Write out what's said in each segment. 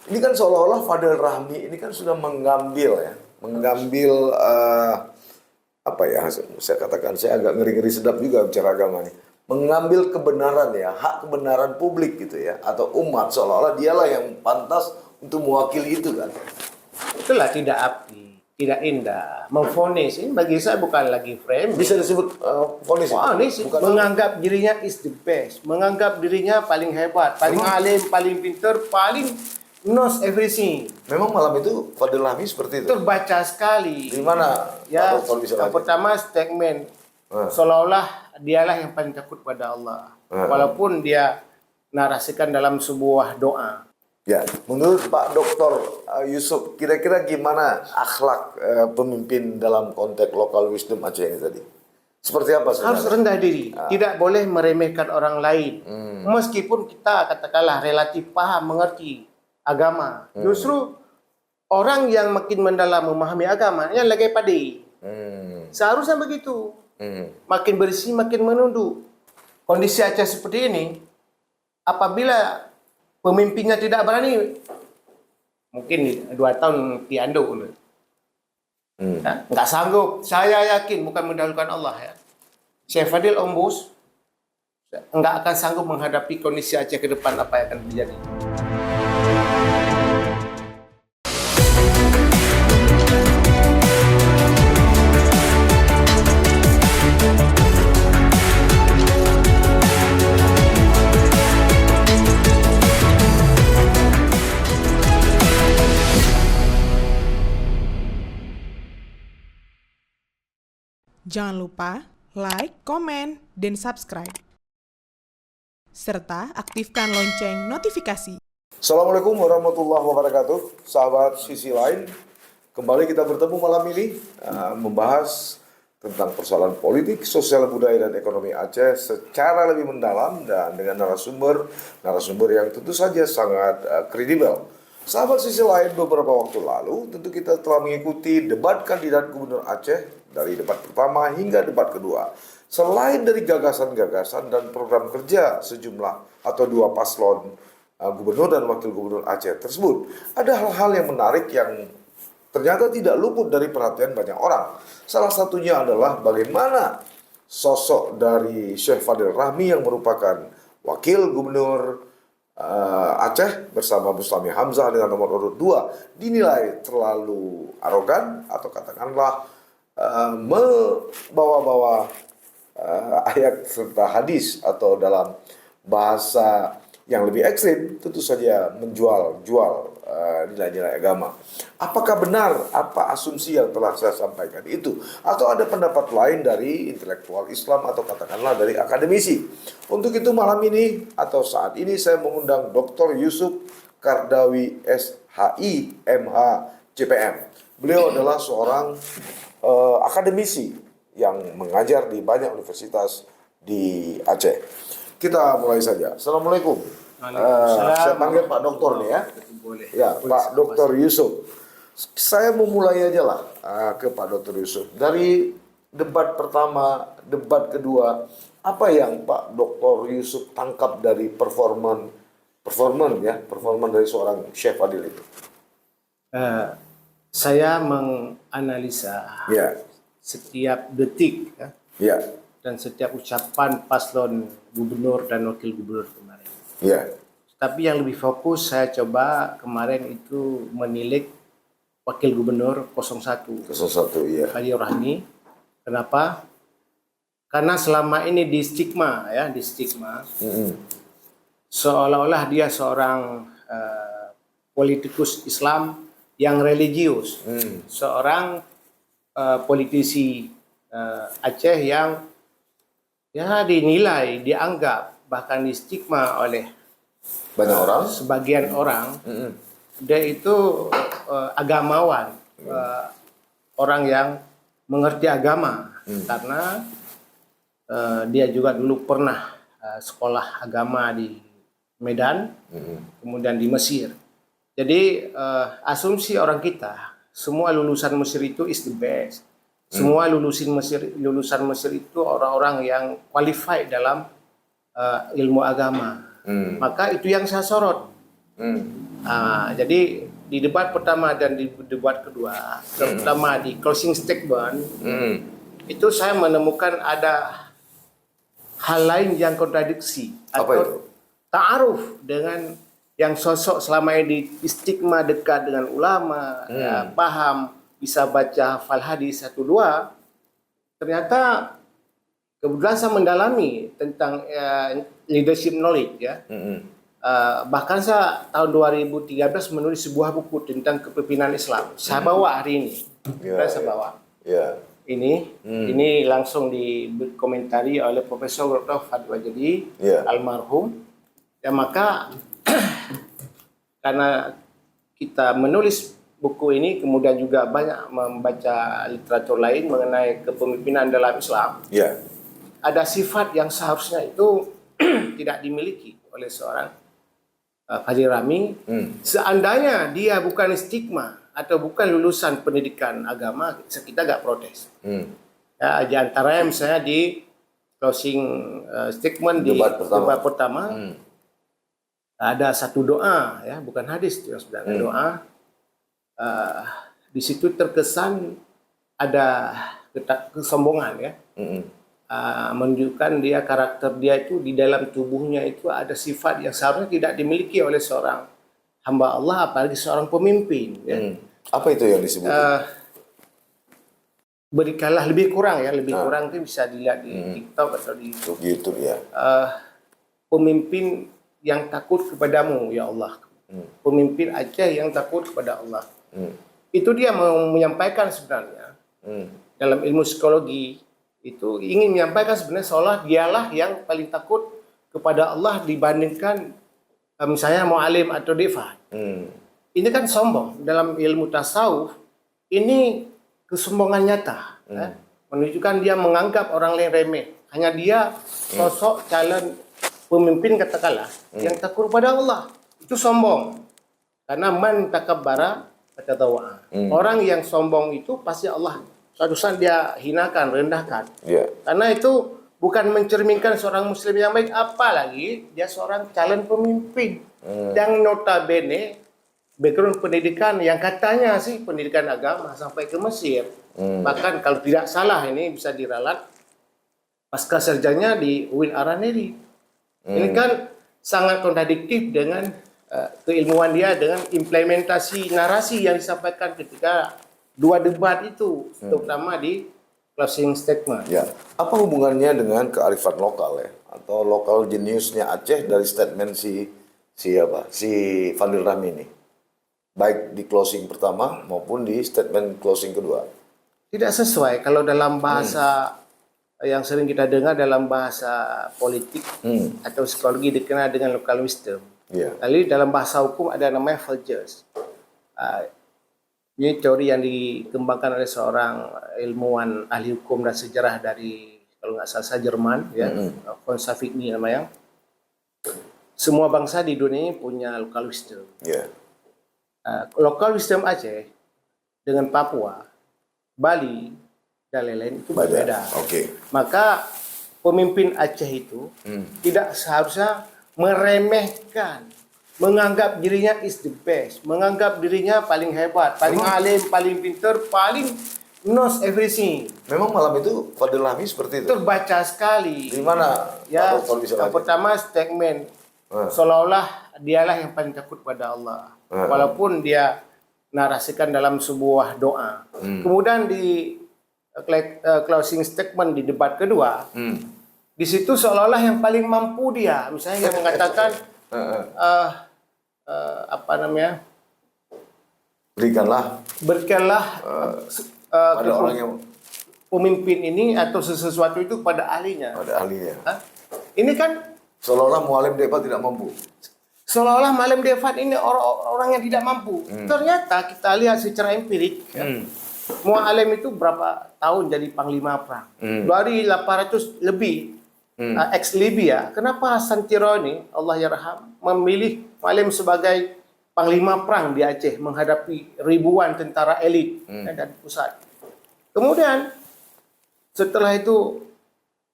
Ini kan seolah-olah Fadil Rahmi ini kan sudah mengambil apa ya? Saya katakan saya agak ngeri-ngeri sedap juga bicara agama ini. Mengambil kebenaran ya, hak kebenaran publik gitu ya, atau umat seolah-olah dialah yang pantas untuk mewakili itu kan. Itulah tidak api, tidak indah. Memvonis ini bagi saya bukan lagi frame. Bisa disebut vonis. Vonis menganggap dirinya is the best, menganggap dirinya paling hebat, paling alim, paling pintar, paling knows everything. Memang malam itu Fadil Rahmi seperti itu. Terbaca sekali. Di mana? Ya, Pak Dokter bisa yang lanjut? pertama statement seolah-olah dialah yang paling takut pada Allah. Walaupun dia narasikan dalam sebuah doa. Ya, menurut Pak Dokter Yusuf, kira-kira gimana akhlak pemimpin dalam konteks lokal wisdom Aceh ini tadi? Seperti apa sebenarnya? Harus rendah diri, tidak boleh meremehkan orang lain. Meskipun kita katakanlah relatif paham, mengerti agama. Justru orang yang makin mendalam memahami agama yang lagi padi. Seharusnya begitu. Makin bersih, makin menunduk. Kondisi Aceh seperti ini, apabila pemimpinnya tidak berani, mungkin 2 tahun dianduk. Nggak sanggup. Saya yakin, bukan mendahulukan Allah ya. Syekh Fadil Ombus nggak akan sanggup menghadapi kondisi Aceh ke depan apa yang akan terjadi. Jangan lupa like, komen, dan subscribe. Serta aktifkan lonceng notifikasi. Assalamualaikum warahmatullahi wabarakatuh. Sahabat sisi lain, kembali kita bertemu malam ini membahas tentang persoalan politik, sosial, budaya, dan ekonomi Aceh secara lebih mendalam dan dengan narasumber yang tentu saja sangat kredibel. Sahabat sisi lain, beberapa waktu lalu tentu kita telah mengikuti debat kandidat gubernur Aceh dari debat pertama hingga debat kedua. Selain dari gagasan-gagasan dan program kerja sejumlah atau 2 paslon gubernur dan wakil gubernur Aceh tersebut, ada hal-hal yang menarik yang ternyata tidak luput dari perhatian banyak orang. Salah satunya adalah bagaimana sosok dari Syekh Fadil Rahmi yang merupakan wakil gubernur Aceh bersama Bustami Hamzah dengan nomor urut 2 dinilai terlalu arogan atau katakanlah membawa-bawa ayat serta hadis atau dalam bahasa yang lebih ekstrim tentu saja menjual nilai-nilai agama. Apakah benar apa asumsi yang telah saya sampaikan itu? Atau ada pendapat lain dari intelektual Islam atau katakanlah dari akademisi? Untuk itu malam ini atau saat ini saya mengundang Dr. Yusuf Kardawi SHI MH CPM. Beliau adalah seorang akademisi yang mengajar di banyak universitas di Aceh. Kita mulai saja. Assalamualaikum. Saya panggil Pak Doktor nih ya. Boleh. Ya, Pak Doktor Yusuf. Saya memulai aja lah ke Pak Doktor Yusuf. Dari debat pertama, debat kedua, apa yang Pak Doktor Yusuf tangkap dari performan dari seorang Syekh Fadil itu? Saya menganalisa setiap detik dan setiap ucapan paslon gubernur dan wakil gubernur kemarin. Tapi yang lebih fokus saya coba kemarin itu menilik wakil gubernur 01. Fadil Rahmi. Kenapa? Karena selama ini di stigma seolah-olah dia seorang politikus Islam yang religius, seorang politisi Aceh yang dinilai, dianggap, bahkan di stigma oleh banyak orang, sebagian orang, dia itu agamawan, orang yang mengerti agama, karena dia juga dulu pernah sekolah agama di Medan, kemudian di Mesir. Jadi asumsi orang kita, semua lulusan Mesir itu is the best. Semua lulusan Mesir itu orang-orang yang qualified dalam ilmu agama. Maka itu yang saya sorot. Jadi di debat pertama dan di debat kedua, terutama di closing statement, itu saya menemukan ada hal lain yang kontradiksi Apa atau itu? ta'aruf dengan yang sosok selama ini di stigma dekat dengan ulama, ya, paham, bisa baca hafal hadis 1-2. Ternyata kebetulan saya mendalami tentang leadership knowledge, ya. Bahkan saya tahun 2013 menulis sebuah buku tentang kepemimpinan Islam. Saya bawa hari ini. Saya bawa. Ya. Ini langsung dikomentari oleh Profesor Dr. Fatwa Jadi, almarhum. Ya, maka karena kita menulis buku ini, kemudian juga banyak membaca literatur lain mengenai kepemimpinan dalam Islam. Ya. Ada sifat yang seharusnya itu tidak dimiliki oleh seorang Fadil Rami. Seandainya dia bukan stigma atau bukan lulusan pendidikan agama, kita nggak protes. Ya, di antaranya misalnya di closing statement di debat pertama ada satu doa, ya, bukan hadis, sebenarnya doa. Di situ terkesan ada kesombongan, ya. Menunjukkan dia, karakter dia itu di dalam tubuhnya itu ada sifat yang seharusnya tidak dimiliki oleh seorang hamba Allah, apalagi seorang pemimpin, ya. Apa itu yang disebut? Berikanlah lebih kurang, ya, lebih kurang itu bisa dilihat di TikTok atau di YouTube. YouTube, ya. Pemimpin yang takut kepadamu, ya Allah. Pemimpin Aceh yang takut kepada Allah. Itu dia mau menyampaikan sebenarnya. Dalam ilmu psikologi itu ingin menyampaikan sebenarnya seolah dialah yang paling takut kepada Allah dibandingkan misalnya mu'alim atau difat. Ini kan sombong. Dalam ilmu tasawuf ini kesombongan nyata. Menunjukkan dia menganggap orang lain remeh. Hanya dia sosok calon pemimpin, katakanlah, yang takut kepada Allah. Itu sombong. Karena man takabbara fatadawa. Orang yang sombong itu pasti Allah suatu saat dia hinakan, rendahkan. Karena itu bukan mencerminkan seorang muslim yang baik, apalagi dia seorang calon pemimpin. Yang notabene background pendidikan yang katanya sih pendidikan agama sampai ke Mesir. Bahkan kalau tidak salah ini bisa diralat pasca sarjana di UIN Araneri. Ini kan sangat kontradiktif dengan keilmuan dia dengan implementasi narasi yang disampaikan ketika dua debat itu, terutama di closing statement. Ya. Apa hubungannya dengan kearifan lokal, ya, atau lokal geniusnya Aceh dari statement si Fadil Rami ini, baik di closing pertama maupun di statement closing kedua? Tidak sesuai kalau dalam bahasa yang sering kita dengar dalam bahasa politik atau psikologi dikenal dengan local wisdom. Lalu dalam bahasa hukum ada namanya Fulgers. Ini teori yang dikembangkan oleh seorang ilmuwan ahli hukum dan sejarah dari, kalau nggak salah, Jerman, ya, von Savigny namanya. Semua bangsa di dunia ini punya local wisdom. Local wisdom Aceh dengan Papua, Bali, dan lain-lain itu berbeda. Maka pemimpin Aceh itu tidak seharusnya meremehkan, menganggap dirinya is the best, menganggap dirinya paling hebat, paling alim, paling pintar, paling knows everything. Memang malam itu Fadil Rami seperti itu? Terbaca sekali. Di mana? Ya, yang pertama statement seolah-olah dialah yang paling takut pada Allah. Walaupun dia narasikan dalam sebuah doa. Kemudian di closing statement di debat kedua, di situ seolah-olah yang paling mampu dia, misalnya yang mengatakan berikanlah pada orang yang pemimpin ini atau sesuatu itu pada ahlinya. Ini kan seolah-olah mualim debat tidak mampu. Seolah-olah mualim debat ini orang yang tidak mampu. Ternyata kita lihat secara empirik, mualim itu berapa tahun jadi panglima perang? Dari 800 lebih ex Libya. Kenapa Hasan Tironi, Allah yarham, memilih mualim sebagai panglima perang di Aceh menghadapi ribuan tentara elit dan pusat? Kemudian setelah itu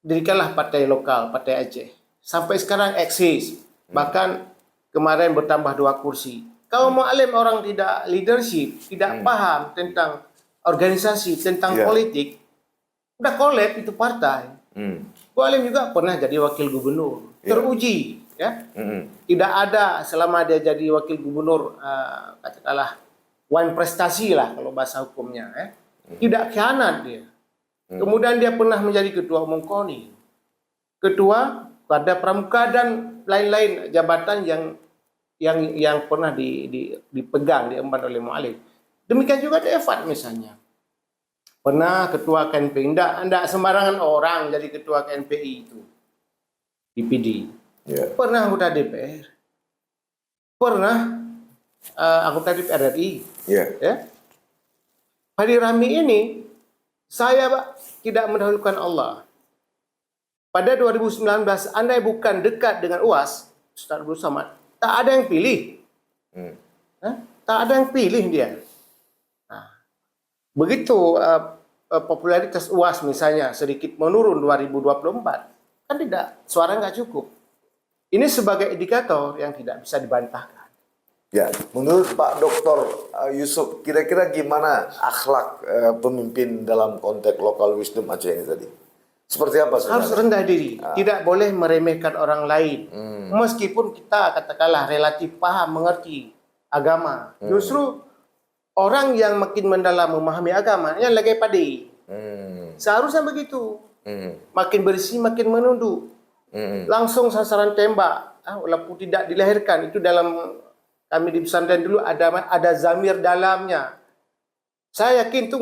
dirikanlah partai lokal, partai Aceh. Sampai sekarang eksis. Bahkan kemarin bertambah 2 kursi. Kalau mu'alim orang tidak leadership, tidak paham tentang organisasi, tentang Iya. politik, udah kolab itu partai. Mu'alim juga pernah jadi wakil gubernur, Iya. teruji, ya. Tidak ada selama dia jadi wakil gubernur, katakanlah wan prestasi lah kalau bahasa hukumnya, ya. Tidak khianat dia. Kemudian dia pernah menjadi ketua umum KONI, ketua pada pramuka dan lain-lain jabatan yang pernah dipegang, diemban oleh mu'alim. Demikian juga Defat misalnya. Pernah ketua KNPI. Tidak sembarangan orang jadi ketua KNPI itu. DPD. Ya. Pernah anggota DPR. Pernah anggota DPR RI. Ya. Ya. Hari Rami ini, saya tidak mendahulukan Allah. Pada 2019, andai bukan dekat dengan UAS, Ustaz Abdul Samad, tak ada yang pilih. Tak ada yang pilih dia. Nah, begitu popularitas UAS misalnya sedikit menurun 2024, kan tidak, suara nggak cukup. Ini sebagai indikator yang tidak bisa dibantahkan. Ya, menurut Pak Dr. Yusuf, kira-kira gimana akhlak pemimpin dalam konteks lokal wisdom Aceh ini tadi? Seperti apa sebenarnya? Harus rendah diri, tidak boleh meremehkan orang lain. Meskipun kita katakanlah relatif paham, mengerti agama. Justru orang yang makin mendalam memahami agama, yang lagi padi. Seharusnya begitu. Makin bersih, makin menunduk. Langsung sasaran tembak. Walaupun tidak dilahirkan, itu dalam kami di pesantren dulu ada zamir dalamnya. Saya yakin itu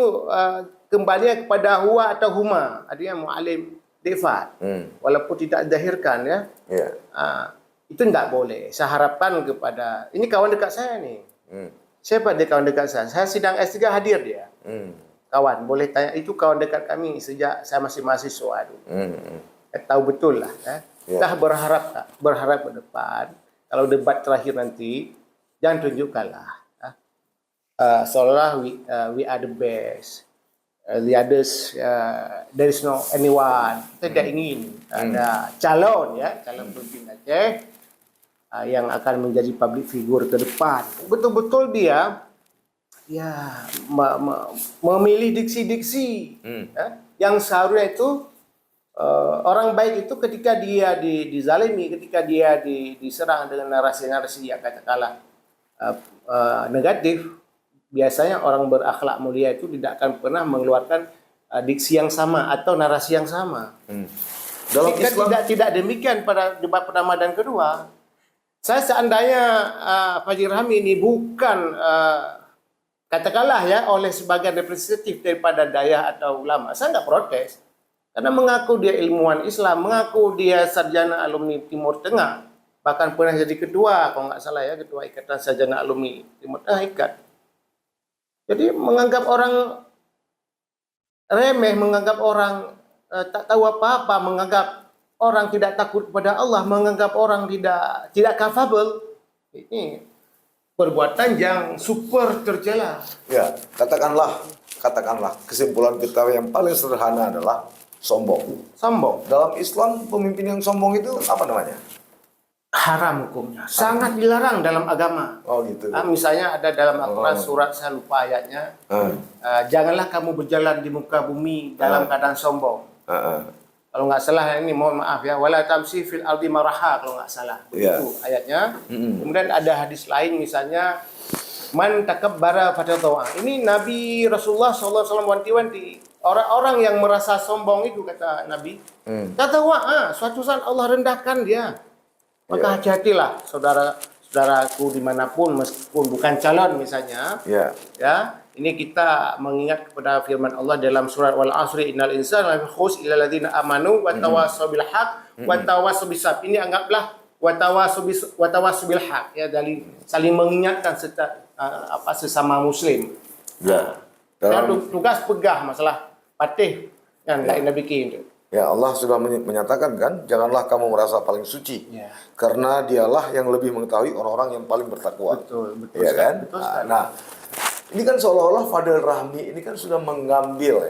kembali kepada huwa atau huma, artinya mu'alim Defat. Walaupun tidak dilahirkan, ya. Ya. Itu tidak boleh. Saya harapkan kepada, ini kawan dekat saya nih. Siapa dia kawan dekat saya? Saya sidang S3 hadir dia. Kawan, boleh tanya, itu kawan dekat kami sejak saya masih mahasiswa dulu. Tahu betul lah. Kita berharap ke depan, kalau debat terakhir nanti, jangan tunjukkanlah. Seolah we are the best. The others, there is no anyone. Kita tidak ingin ada calon pemimpin Aceh yang akan menjadi public figure ke depan. Betul-betul dia memilih diksi-diksi yang seharusnya itu orang baik itu ketika dia dizalimi, ketika dia diserang dengan narasi-narasi yang katakanlah negatif. Biasanya orang berakhlak mulia itu tidak akan pernah mengeluarkan diksi yang sama atau narasi yang sama. Dalam Jika Islam tidak demikian pada debat pertama dan kedua, saya seandainya Fajri Rahmi ini bukan katakanlah ya oleh sebagian representatif daripada daya atau ulama, saya nggak protes. Karena mengaku dia ilmuwan Islam, mengaku dia sarjana alumni Timur Tengah, bahkan pernah jadi ketua, kalau nggak salah ya, ketua Ikatan Sarjana Alumni Timur Tengah IKAT. Jadi menganggap orang remeh, menganggap orang tak tahu apa-apa, menganggap orang tidak takut kepada Allah, menganggap orang tidak capable, ini perbuatan yang super tercela. ya, katakanlah kesimpulan kita yang paling sederhana adalah sombong. Sombong. Dalam Islam pemimpin yang sombong itu apa namanya? Haram hukumnya, sangat dilarang dalam agama. Oh gitu. Misalnya ada dalam Al-Quran surat, saya lupa ayatnya, janganlah kamu berjalan di muka bumi dalam keadaan sombong. Kalau nggak salah ini, mohon maaf ya, wala tamsi fil ardi maraha, kalau nggak salah. Itu ayatnya. Kemudian ada hadis lain misalnya, man takabbara fatadaw'a. Ini Nabi Rasulullah SAW wanti-wanti orang-orang yang merasa sombong itu, kata Nabi. Tadaw'a, suatu saat Allah rendahkan dia. Maka hati-hatilah saudaraku dimanapun, meskipun bukan calon misalnya. Ya, ini kita mengingat kepada firman Allah dalam surat Wal Asri innal insana lafi khusr illa alladziina amanu wa tawassaw bil haqq wa tawassaw bis sabr. Ini anggaplah wa tawassaw bil haqq, ya, dari saling mengingatkan sesama muslim. Ya. Dan tugas pegah masalah patih yang Nabi bikin. Ya, Allah sudah menyatakan kan, janganlah kamu merasa paling suci. Ya. Karena dialah yang lebih mengetahui orang-orang yang paling bertakwa. Betul Ya kan? Betul sekali. Nah, ini kan seolah-olah Fadil Rahmi ini kan sudah mengambil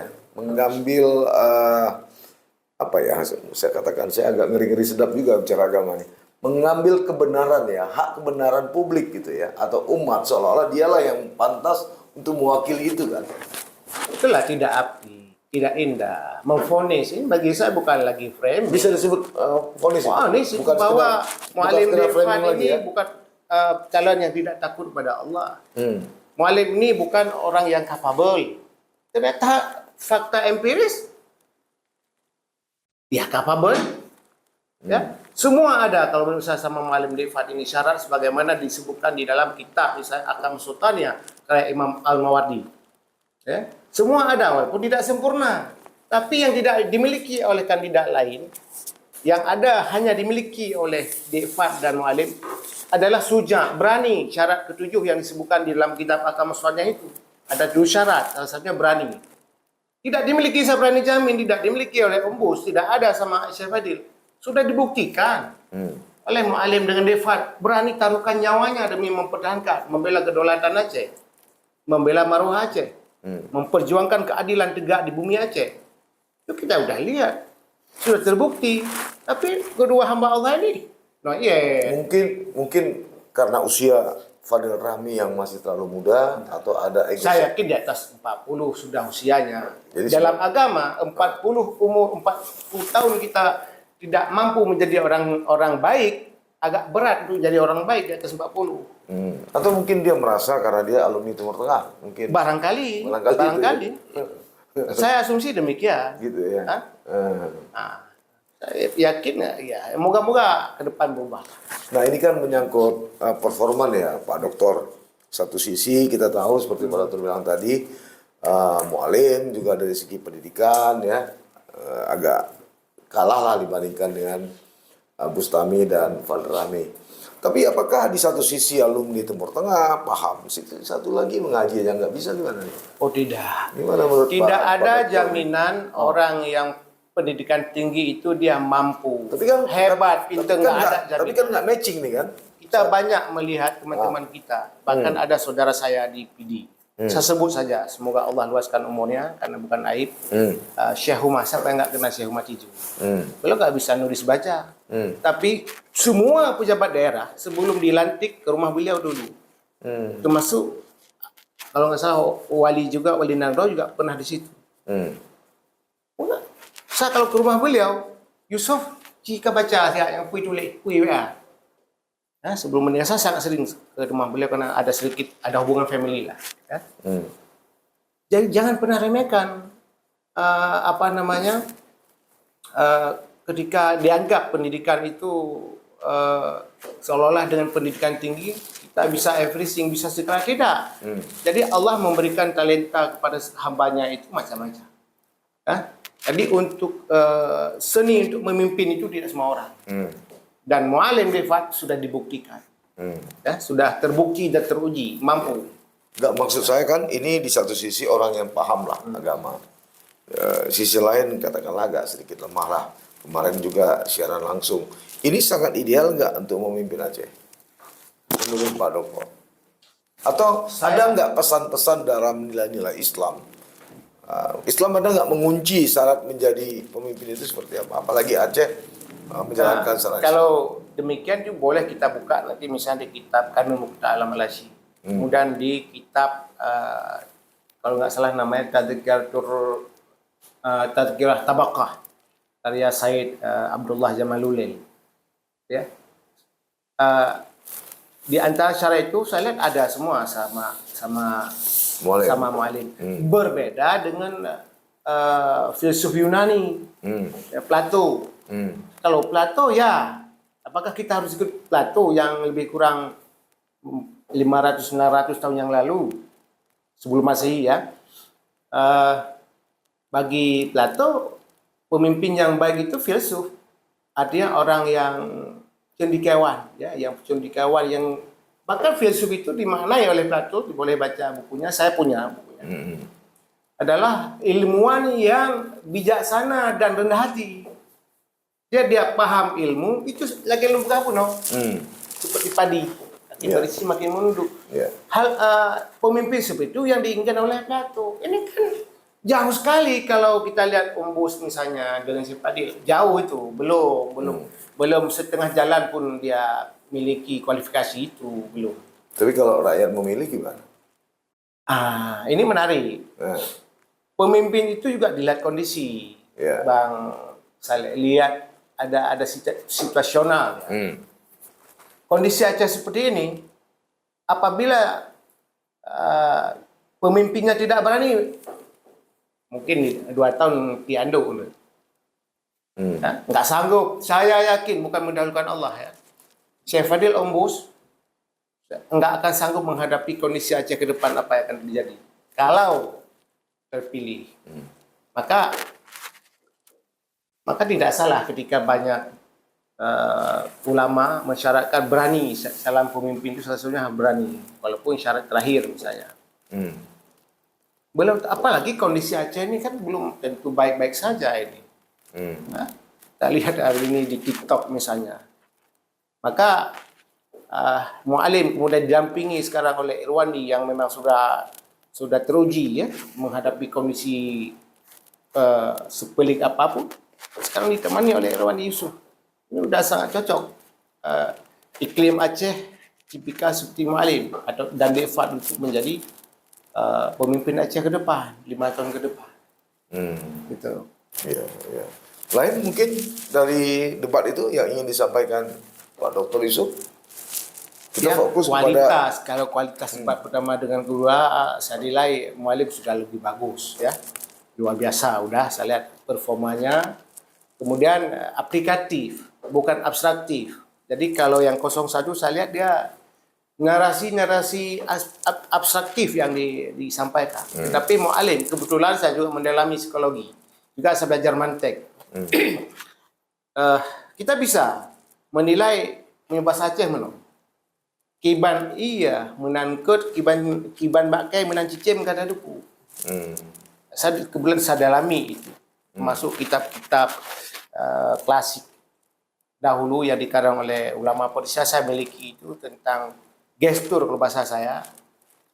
apa ya, saya katakan, saya agak ngeri-ngeri sedap juga bicara agama ini. mengambil kebenaran ya, hak kebenaran publik gitu ya, atau umat seolah-olah dialah yang pantas untuk mewakili itu kan. Itulah tidak api, tidak indah. Memvonis ini bagi saya bukan lagi frame. Bisa disebut vonis itu? Vonis itu Bukan bahwa sekedar- Mualim bukan sekedar Devan framing lagi ini ya? bukan calon yang tidak takut pada Allah. Hmm. Mualim ini bukan orang yang capable. Ternyata fakta empiris, dia capable. Ya, semua ada kalau menurut saya sama Mualim Devan ini syarat sebagaimana disebutkan di dalam kitab misalnya Ahkam Sultaniyah kayak Imam Al-Mawardi. Ya, semua ada walaupun tidak sempurna. Tapi yang tidak dimiliki oleh kandidat lain, yang ada hanya dimiliki oleh Devan dan Mualim adalah suja, berani. Syarat ketujuh yang disebutkan di dalam kitab Ahkam Sultaniyah itu ada 2 syarat, salah satunya berani. Tidak dimiliki saya berani jamin, tidak dimiliki oleh Ombus, tidak ada sama Syekh Fadil. Sudah dibuktikan oleh Mualim dengan Devan, berani taruhkan nyawanya demi mempertahankan, membela kedaulatan Aceh, membela maruah Aceh, memperjuangkan keadilan tegak di bumi Aceh. Itu kita udah lihat, sudah terbukti. Tapi kedua hamba Allah ini, Mungkin karena usia Fadil Rahmi yang masih terlalu muda atau ada ego. saya yakin di atas 40 sudah usianya. Jadi Dalam agama 40 umur 40 tahun kita tidak mampu menjadi orang baik, agak berat untuk jadi orang baik di atas 40. Atau mungkin dia merasa karena dia alumni Timur Tengah, mungkin. Barangkali. Barangkali Saya asumsi demikian. gitu ya. Hah? Nah, saya yakin ya, moga-moga ke depan berubah. Nah ini kan menyangkut performan ya Pak Doktor. Satu sisi kita tahu seperti Pak Doktor bilang tadi, Mualim juga dari segi pendidikan ya agak kalah lah dibandingkan dengan Bustami dan Fadil Rahmi. Tapi apakah di satu sisi alumni Timur Tengah paham, satu lagi mengaji aja nggak bisa gimana nih? Oh tidak. Gimana menurut Tidak Pak ada Doktor? jaminan orang yang pendidikan tinggi itu dia mampu. Tapi kan hebat, pintar, nggak ada tapi jaminan. kan nggak matching nih kan? Kita banyak melihat teman-teman kita. Bahkan ada saudara saya di PD. Saya sebut saja, semoga Allah luaskan umurnya karena bukan aib. Syekh Humah, siapa yang nggak kenal Syekh Humah Tiju? Beliau nggak bisa nulis baca. Tapi semua pejabat daerah sebelum dilantik ke rumah beliau dulu. Termasuk kalau nggak salah wali juga, Wali Nagro juga pernah di situ. Saya kalau ke rumah beliau, Yusuf, jika baca yang kui tulis, kui WA. Nah, sebelum meninggal saya sangat sering ke rumah beliau karena ada hubungan family lah. Ya. Jadi jangan pernah remehkan ketika dianggap pendidikan itu seolah-olah dengan pendidikan tinggi kita bisa everything, bisa segera tidak. Jadi Allah memberikan talenta kepada hambanya itu macam-macam. Ya. Jadi untuk seni untuk memimpin itu tidak semua orang. Dan Mualim Devan sudah dibuktikan. Ya, sudah terbukti dan teruji, mampu. Nggak, maksud saya kan ini di satu sisi orang yang paham lah agama. Sisi lain katakanlah agak sedikit lemah lah. Kemarin juga siaran langsung. Ini sangat ideal nggak untuk memimpin Aceh? Menurut Pak Dokter. Atau ada nggak pesan-pesan dalam nilai-nilai Islam? Islam ada nggak mengunci syarat menjadi pemimpin itu seperti apa? Apalagi Aceh menjalankan syarat. Kalau demikian juga boleh kita buka nanti misalnya di kitab Kanun Muqta Alam Al-Asyi. Kemudian di kitab kalau nggak salah namanya Tadhkirah Tabaqah karya Said Abdullah Jamalulil. Ya. Di antara syarat itu saya lihat ada semua sama Mualim. Berbeda dengan filsuf Yunani, ya, Plato. Kalau Plato ya, apakah kita harus ikut Plato yang lebih kurang 500-900 tahun yang lalu sebelum Masehi ya? Bagi Plato, pemimpin yang baik itu filsuf, artinya orang yang cendekiawan, ya, yang cendekiawan yang bahkan filsuf itu dimaknai oleh Plato, boleh baca bukunya, saya punya bukunya. Adalah ilmuwan yang bijaksana dan rendah hati. Dia paham ilmu, itu lagi ilmu apa no? Seperti padi, berisi makin menunduk. Pemimpin seperti itu yang diinginkan oleh Plato. Ini kan jauh sekali kalau kita lihat Ombus misalnya dengan si Padil, jauh itu, belum belum setengah jalan pun dia miliki kualifikasi itu, belum. Tapi kalau rakyat memilih gimana? Ini menarik. Nah, Pemimpin itu juga dilihat kondisi. Ya. Bang Saleh, lihat ada situasional. Ya. Kondisi Aceh seperti ini, apabila pemimpinnya tidak berani, mungkin 2 tahun dianduk. Nggak sanggup. Saya yakin, bukan mendahulukan Allah ya. Syekh Fadil Ombus nggak akan sanggup menghadapi kondisi Aceh ke depan apa yang akan terjadi. Kalau terpilih, maka tidak salah ketika banyak ulama masyarakat berani. Salam pemimpin itu sesungguhnya berani, walaupun syarat terakhir misalnya. Belum, apalagi kondisi Aceh ini kan belum tentu baik-baik saja ini. Kita lihat hari ini di TikTok misalnya. Maka Mu'alim kemudian didampingi sekarang oleh Irwandi yang memang sudah teruji ya menghadapi kondisi sepelik apapun. Sekarang ditemani oleh Irwandi Yusuf. Ini sudah sangat cocok. Iklim Aceh tipikal seperti Mu'alim dan Defat untuk menjadi pemimpin Aceh ke depan, 5 tahun ke depan. Gitu. Ya, ya. Lain mungkin dari debat itu yang ingin disampaikan Pak Dr. Yusuf? Kita fokus kualitas. kepada Kalau kualitas debat pertama dengan kedua, saya nilai Mu'alim sudah lebih bagus ya. Luar biasa, udah saya lihat performanya. Kemudian aplikatif, bukan abstraktif. Jadi kalau yang 01 saya lihat dia narasi-narasi abstraktif yang disampaikan. Tetapi Mu'alim, kebetulan saya juga mendalami psikologi. Juga saya belajar mantek. Kita bisa menilai bahasa Aceh menang. Kiban iya menangkut, kiban bakai menang cicim kata duku. Saya kebetulan saya dalami itu. Masuk kitab-kitab klasik dahulu yang dikarang oleh ulama Persia, saya miliki itu tentang gestur kalau bahasa saya,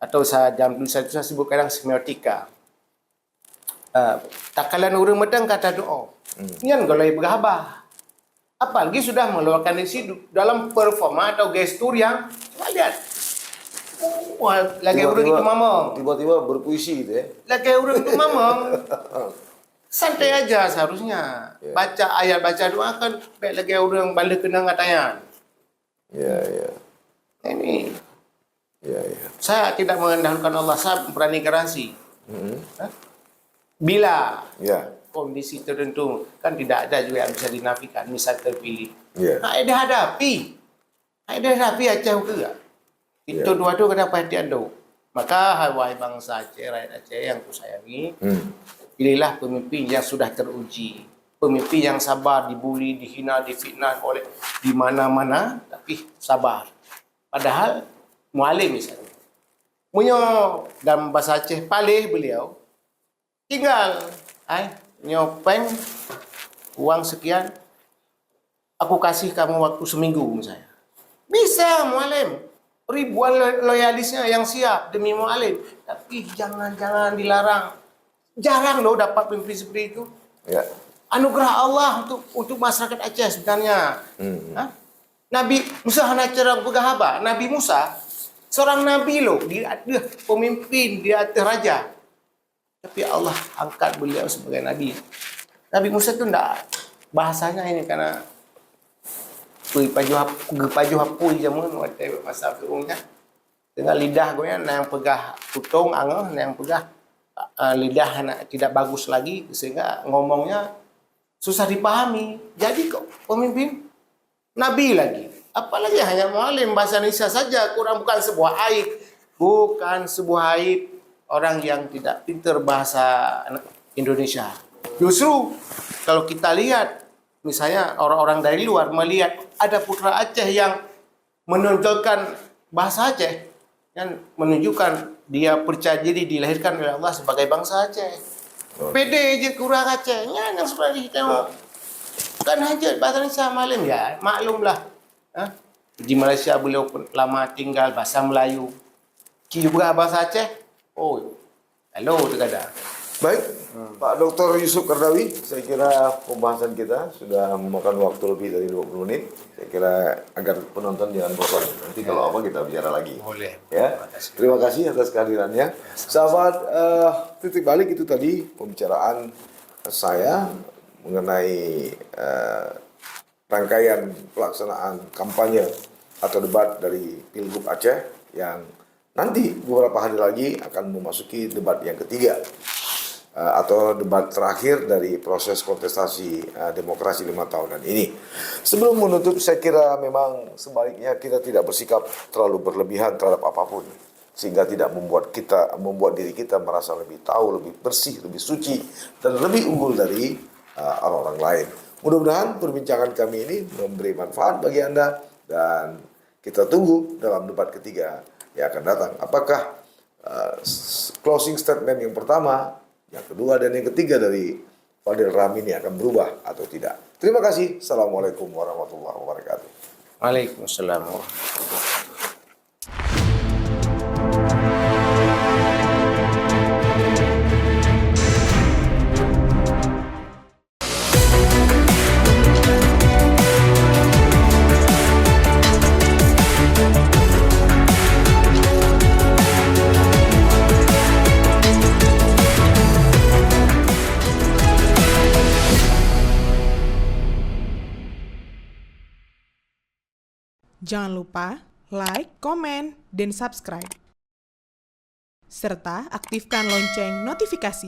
atau saya jam dulu saya sebut kadang semiotika. Takalan urang medang kata doa. Ngan golai berhabah. Apalagi sudah mengeluarkan isi dalam performa atau gestur yang coba lihat. Wah, lagi urang itu mamang. tiba-tiba berpuisi gitu ya. Lagi urang itu mamang. Santai aja seharusnya. Baca ayat, baca doa kan baik lagi urang balik kenang atayan. Ya, ya. Ini Ya, ya. saya tidak mendahulukan Allah, saya berani garansi. Bila Ya. kondisi tertentu kan tidak ada juga yang bisa dinafikan, misal terpilih. Ya. Dihadapi Aceh juga. Itu dua tu kenapa hati anda. Maka wahai bangsa Aceh, rakyat Aceh yang ku sayangi, pilihlah pemimpin yang sudah teruji. Pemimpin yang sabar, dibuli, dihina, difitnah oleh di mana-mana, tapi sabar. Padahal Mu'alim misalnya. Punya dalam bahasa Aceh, palih beliau, tinggal, nyopeng, uang sekian, aku kasih kamu waktu seminggu misalnya. Bisa Mu'alim. Ribuan loyalisnya yang siap demi Mu'alim. Tapi jangan dilarang. Jarang loh dapat pemimpin seperti itu. Ya. Anugerah Allah untuk masyarakat Aceh sebenarnya. Nabi Musa hanya cara bergahaba. Nabi Musa seorang nabi loh, dia pemimpin, dia raja. Tapi Allah angkat beliau sebagai nabi. Nabi Musa itu enggak bahasanya ini karena pajuh hapui jamun masa firungnya dengan lidah gue yang pegah putung angah yang pegah lidah tidak bagus lagi sehingga ngomongnya susah dipahami. Jadi kok pemimpin nabi lagi, apalagi hanya Mu'alim bahasa Indonesia saja kurang, bukan sebuah aib orang yang tidak pintar bahasa Indonesia. Justru kalau kita lihat misalnya orang-orang dari luar melihat ada putra Aceh yang menonjolkan bahasa Aceh dan menunjukkan dia percaya diri dilahirkan oleh Allah sebagai bangsa Aceh. Pede je kurang Acehnya yang seperti kita bukan hajat bahasa Indonesia malam ya, maklumlah. Di Malaysia beliau lama tinggal, bahasa Melayu. Juga bahasa Aceh. Oh, halo terkadang. Baik, Pak Dr. Yusuf Kardawi, saya kira pembahasan kita sudah memakan waktu lebih dari 20 menit. Saya kira agar penonton jangan bosan. Nanti kalau apa kita bicara lagi. Boleh. Ya, terima kasih atas kehadirannya. Sahabat, titik balik itu tadi pembicaraan saya mengenai rangkaian pelaksanaan kampanye atau debat dari Pilgub Aceh yang nanti beberapa hari lagi akan memasuki debat yang ketiga atau debat terakhir dari proses kontestasi demokrasi 5 tahunan ini. Sebelum menutup, saya kira memang sebaliknya kita tidak bersikap terlalu berlebihan terhadap apapun, sehingga tidak membuat diri kita merasa lebih tahu, lebih bersih, lebih suci, dan lebih unggul dari orang-orang lain. Mudah-mudahan perbincangan kami ini memberi manfaat bagi Anda, dan kita tunggu dalam debat ketiga yang akan datang. Apakah closing statement yang pertama, yang kedua, dan yang ketiga dari Fadil Rahmi ini akan berubah atau tidak. Terima kasih. Assalamualaikum warahmatullahi wabarakatuh. Waalaikumsalam warahmatullahi wabarakatuh. Jangan lupa like, komen, dan subscribe. Serta aktifkan lonceng notifikasi.